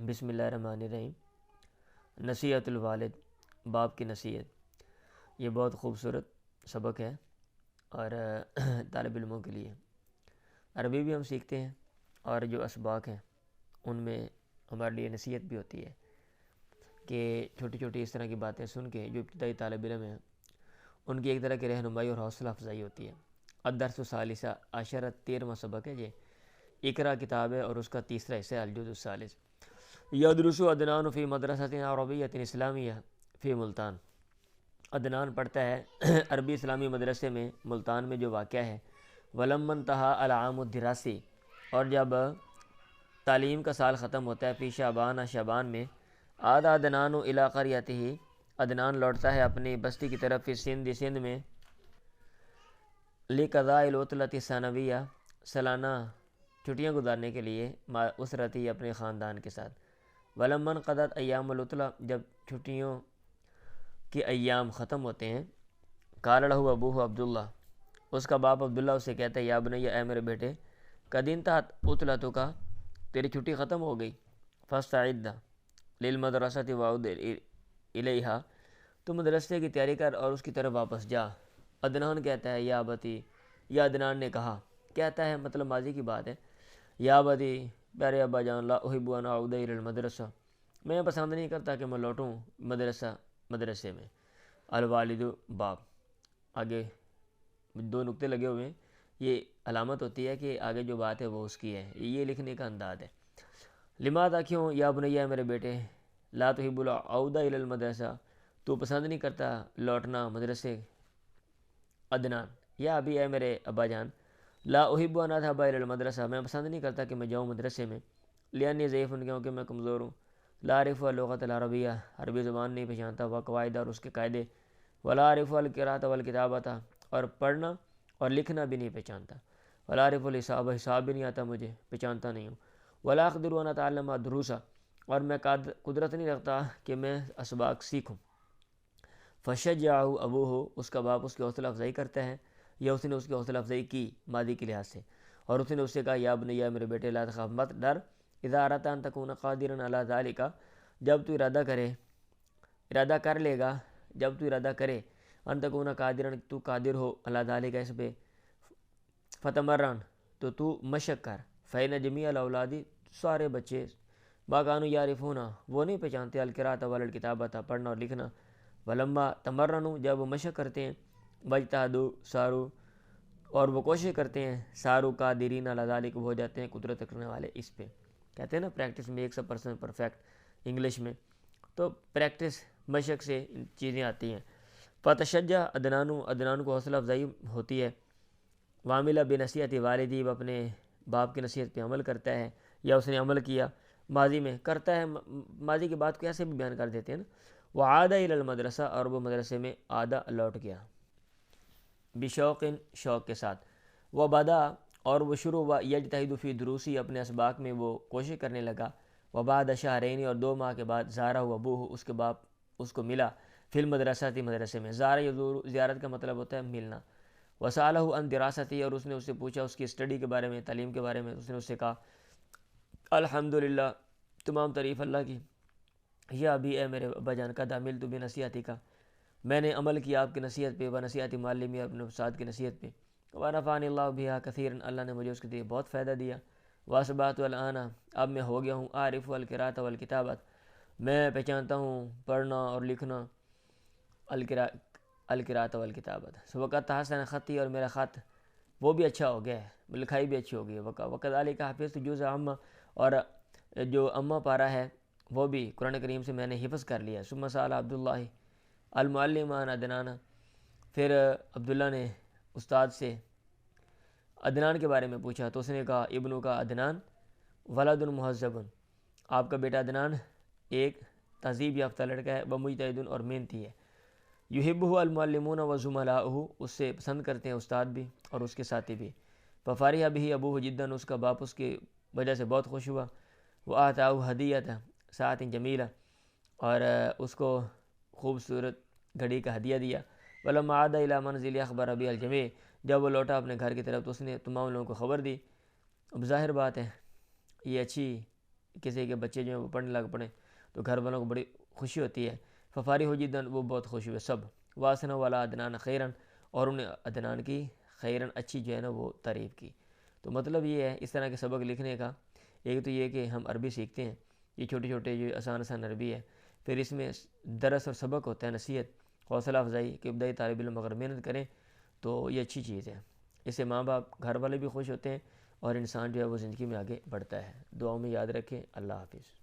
بسم اللہ الرحمن الرحیم۔ نصیحت الوالد، باپ کی نصیحت، یہ بہت خوبصورت سبق ہے اور طالب علموں کے لیے عربی بھی ہم سیکھتے ہیں اور جو اسباق ہیں ان میں ہمارے لیے نصیحت بھی ہوتی ہے کہ چھوٹی چھوٹی اس طرح کی باتیں سن کے جو ابتدائی طالب علم ہیں ان کی ایک طرح کی رہنمائی اور حوصلہ افزائی ہوتی ہے۔ الدرس الثالث عشرہ 13واں سبق ہے، یہ اقرا کتاب ہے اور اس کا تیسرا حصہ ہے الجزء الثالث۔ یدرس عدنان فی مدرسۃ عربیۃ اسلامیہ فی ملتان۔ عدنان پڑھتا ہے عربی اسلامی مدرسے میں ملتان میں جو واقع ہے۔ ولما انتہا العام الدراسی، اور جب تعلیم کا سال ختم ہوتا ہے، فی شعبان میں، عاد عدنان الی قریتہ، عدنان لوٹتا ہے اپنی بستی کی طرف، فی سندھ میں، لقضاء العطلۃ الثانویہ، سالانہ چھٹیاں گزارنے کے لیے، مع اسرتی، اپنے خاندان کے ساتھ۔ ولما انقضت ایام العطلہ، جب چھٹیوں کے ایام ختم ہوتے ہیں، قال لہ ابوہ عبداللہ، اس کا باپ عبداللہ اسے کہتا ہے، یا بنی، اے میرے بیٹے، قد انتہت عطلتک، تیری چھٹی ختم ہو گئی، فاستعد للمدرسۃ وعد الیہا، تو مدرسے کی تیاری کر اور اس کی طرف واپس جا۔ عدنان کہتا ہے، یا ابتی، یا عدنان نے کہا، کہتا ہے مطلب ماضی کی بات ہے، یا ابتی، پیارے ابا جان، لا احب ان اعود الی المدرسہ، میں پسند نہیں کرتا کہ میں لوٹوں مدرسے میں۔ الوالد، باپ، آگے دو نقطے لگے ہوئے ہیں، یہ علامت ہوتی ہے کہ آگے جو بات ہے وہ اس کی ہے، یہ لکھنے کا انداز ہے۔ لماذا، کیوں، یا بنیا، میرے بیٹے، لا تحب العود الی المدرسہ، تو پسند نہیں کرتا لوٹنا مدرسے۔ عدنان، یا ابھی، اے میرے ابا جان، لا احب ان اذهب الی المدرسہ، میں پسند نہیں کرتا کہ میں جاؤں مدرسے میں، لانی ضعیف، کیونکہ میں کمزور ہوں، لا اعرف اللغۃ العربیہ، عربی زبان نہیں پہچانتا، وقواعد، اور اس کے قاعدے، ولا اعرف القراءۃ والکتابۃ، اور پڑھنا اور لکھنا بھی نہیں پہچانتا، ولا اعرف الحساب، حساب بھی نہیں آتا مجھے، پہچانتا نہیں ہوں، ولا اقدر ان اتعلم الدروس، اور میں قدرت نہیں رکھتا کہ میں اسباق سیکھوں۔ فشجعہ ابوہ، اس کا باپ اس کی حوصلہ افزائی کرتا ہے، یا اس نے اس کی حوصلہ افزائی کی ماضی کے لحاظ سے، اور اس نے اس سے کہا، یا بنی، میرے بیٹے، لا تخاف، مت ڈر، اذا اردت ان تکون قادرا علی ذلک، جب تو ارادہ کر لے گا، جب تو ارادہ کرے، ان تکون قادرا، تو قادر ہو، علی ذلک، اس پہ، فتمرن، تو مشق کر، فإن جمیع الاولاد، سارے بچے، ما کانوا یعرفون، وہ نہیں پہچانتے، القراءۃ والکتابۃ، پڑھنا اور لکھنا، ولما تمرنوا، جب وہ مشق کرتے ہیں، واجتہدوا، سارو، اور وہ کوشش کرتے ہیں، سارو قادرین علی ذلک، وہ ہو جاتے ہیں قدرت رکھنے والے اس پہ، کہتے ہیں نا practice makes a person perfect English میں، تو پریکٹس، مشق سے چیزیں آتی ہیں۔ فتشجع عدنان کو حوصلہ افزائی ہوتی ہے، وعمل بنصیحت والدی، وہ اپنے باپ کی نصیحت پہ عمل کرتا ہے، یا اس نے عمل کیا، ماضی میں کرتا ہے، ماضی کی بات کو ایسے بھی بیان کر دیتے ہیں نا۔ وعاد الی المدرسہ، اور وہ مدرسے میں عادہ، لوٹ گیا، بشوق، شوق کے ساتھ، وبدا، اور وہ شروع ہوا، یجتہد فی دروسی، اپنے اسباق میں وہ کوشش کرنے لگا، وبعد شہرین، اور 2 ماہ کے بعد، زارہ ابوہ، اس کے باپ اس کو ملا، فی المدرسہ، مدرسے میں، زارہ یزور، زیارت کا مطلب ہوتا ہے ملنا، وسالہ عن دراستہ، اور اس نے اس سے پوچھا اس کی اسٹڈی کے بارے میں، تعلیم کے بارے میں، اس نے اس سے کہا، الحمدللہ، تمام تعریف اللہ کی، یا ابھی، اے میرے ابا جان، قد عملت بنصیحتی کا، میں نے عمل کیا آپ کی نصیحت پہ، ونصیحت معلمی، اپنے استاد کی نصیحت پہ، ونفعنی اللہ بہا کثیرا، اللہ نے مجھے اس کے لیے بہت فائدہ دیا، واصبحت الآن، اب میں ہو گیا ہوں، اعرف القراءۃ والکتابۃ، میں پہچانتا ہوں پڑھنا اور لکھنا، القراءۃ والکتابۃ، وقد تحسن خطی، اور میرا خط وہ بھی اچھا ہو گیا ہے، لکھائی بھی اچھی ہو گئی ہے، وکذالک حفظت جزء عامہ، اور جو عامہ پارہ ہے وہ بھی قرآن کریم سے میں نے حفظ کر لیا۔ ثم سأل عبداللہ المعلم عن عدنان، پھر عبداللہ نے استاد سے عدنان کے بارے میں پوچھا، تو اس نے کہا، ابنو کا عدنان ولد مہذب، آپ کا بیٹا عدنان ایک تہذیب یافتہ لڑکا ہے، ومجتہد، اور محنتی ہے، یحبہ المعلمون وزملاؤہ، اس سے پسند کرتے ہیں استاد بھی اور اس کے ساتھی بھی، ففرح بہ ابوہ جدا، اس کا باپ اس کی وجہ سے بہت خوش ہوا، وآتاہ ہدیۃ ساعۃ جمیلہ، اور اس کو خوبصورت گھڑی کا ہدیہ دیا، ولما عاد الی منزل اخبر بہ الجمیع، جب وہ لوٹا اپنے گھر کی طرف تو اس نے تمام لوگوں کو خبر دی۔ اب ظاہر بات ہے یہ اچھی کسی کے بچے جو ہیں وہ پڑھنے لگ پڑیں تو گھر والوں کو بڑی خوشی ہوتی ہے. ففاری ہو جدن، وہ بہت خوش ہوئے سب. واسنا والا عدنان خیرن، اور انہیں عدنان کی خیرن اچھی جو ہے نا وہ تعریف کی. تو مطلب یہ ہے اس طرح کے سبق لکھنے کا. ایک تو یہ کہ ہم عربی سیکھتے ہیں، یہ چھوٹے چھوٹے جو آسان آسان عربی ہے. پھر اس میں درس اور سبق ہوتا ہے، نصیحت، حوصلہ افزائی کہ ابتدائی طالب علم اگر محنت کریں تو یہ اچھی چیز ہے. اس سے ماں باپ گھر والے بھی خوش ہوتے ہیں اور انسان جو ہے وہ زندگی میں آگے بڑھتا ہے. دعاؤں میں یاد رکھیں. اللہ حافظ.